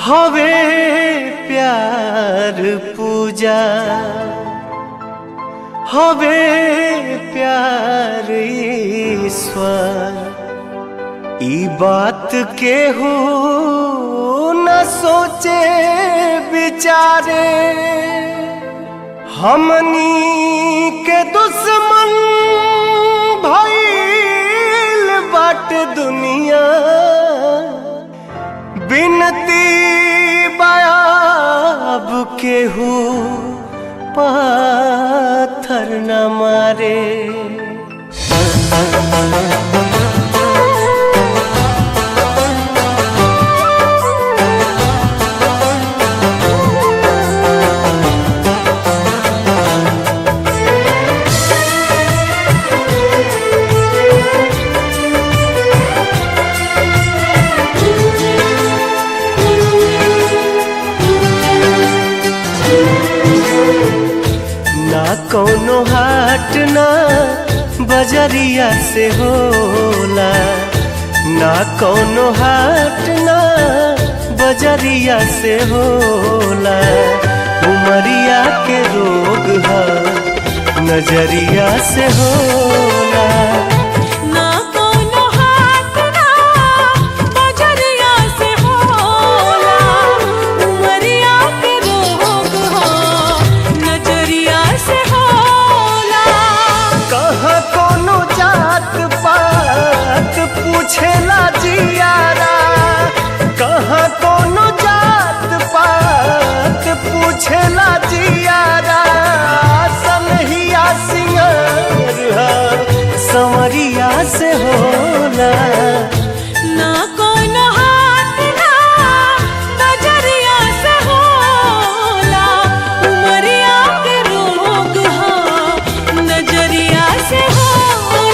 हवे प्यार पूजा हवे प्यार ईश्वर ई बात के हो न सोचे बिचारे हमनी के दुश्मन भइल बाटे दुनिया बिनती बाब केहू पाथर न मारे। ना कौनो हाट ना बजरिया से होला, ना कौनो हाट ना बजरिया से होला। उमरिया के रोग है नजरिया से होला। पूछेला जियारा कहाँ कोनो जात पात पूछेला जियारा सनहिया सिंगार संवरिया से होला। ना कोनो हाथ ना नजरिया से होला। उमरिया के रोग है नजरिया से होला।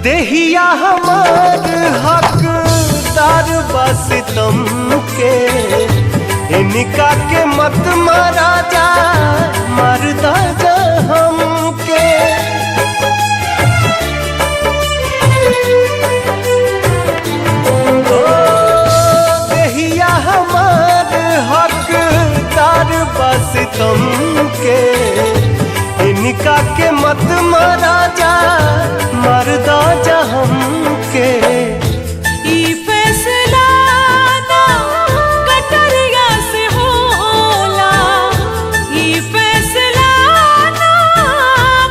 देहिया हमार हकदार बस तुम के इनका के मत मारा जा मरदा जा हमके। देहिया हमार हकदार बस तुम के इनका के मत मारा जा मरदा जा हमके। ई फैसला ना कटरिया से होला। ई फैसला ना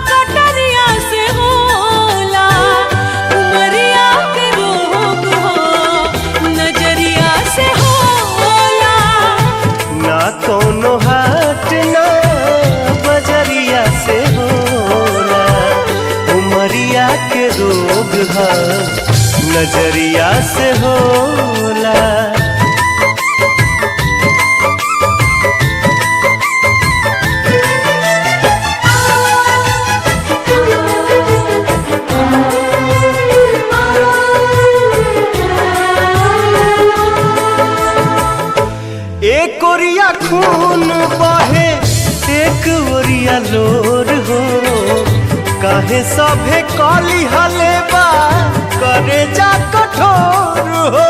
कटरिया से होला। उमरिया के रोग हो नजरिया से होला। ना कोनो हाट ना बजरिया से होला। उमरिया के रोग है नजरिया से होला। एक ओरिया खून बहे एक ओरिया लोर हो। काहे सभे कली हलेबा करे जा कठोर हो।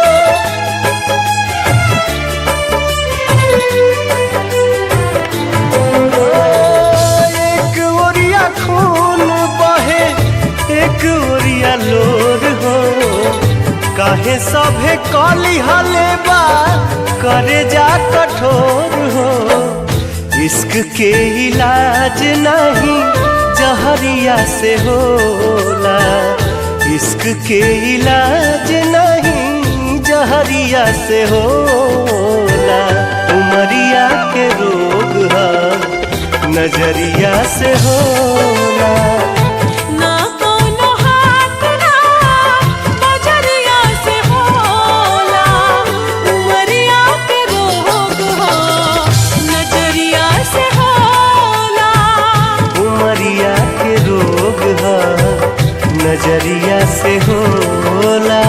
एक ओरिया खून बहे एक ओरिया लोर हो। काहे सभे कली हलेबा करे जा कठोर हो। इश्क के इलाज नहीं जहरिया से होला। इश्क के इलाज नहीं जहरिया से होला। उमरिया के रोग है नजरिया से होला। ना कोनो हाथ ना बजरिया से होला। नजरिया से होला।